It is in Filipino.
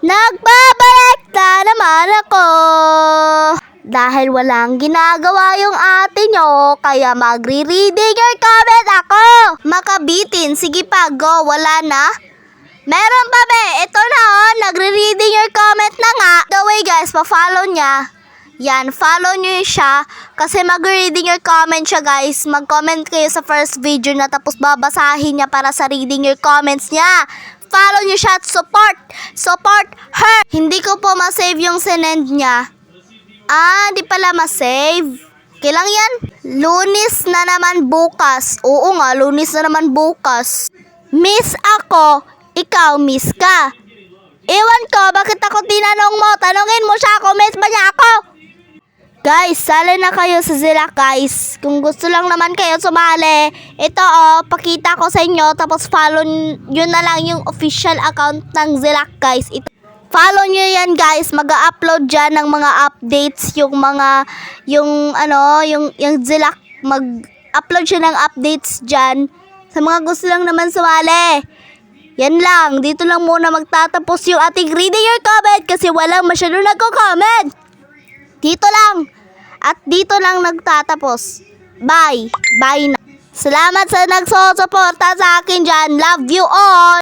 Nagbabalik na naman ako. Dahil walang ginagawa yung ate nyo, kaya magre-reading your comment ako. Makabitin, sige pa, go, wala na. Meron pa be, ito na oh, nagre-reading your comment na nga. The way guys, pa-follow niya. Yan, follow nyo siya kasi mag-reading your comment siya guys. Mag-comment kayo sa first video na tapos babasahin niya para sa reading your comments niya. Follow nyo siya at support her. Hindi ko po ma-save yung sinend niya. Di pala ma-save. Kailang yan? Lunes na naman bukas. Oo nga, Lunes na naman bukas. Miss ako, ikaw miss ka. Ewan ko, bakit ako tinanong mo? Tanungin mo siya kung miss ba niya ako. Guys, sali na kayo sa Zilak guys. Kung gusto lang naman kayo sumali, ito oh, pakita ko sa inyo. Tapos follow nyo na lang yung official account ng Zilak guys. Follow nyo yan guys. Mag-upload dyan ng mga updates. Yung Zilak. Mag-upload siya ng updates dyan. Sa mga gusto lang naman sumali. Yan lang. Dito lang muna magtatapos yung ating reading your comment. Kasi walang masyado nagko-comment. Dito lang. At dito lang nagtatapos. Bye. Bye na. Salamat sa nagsusuporta sa akin dyan. Love you all.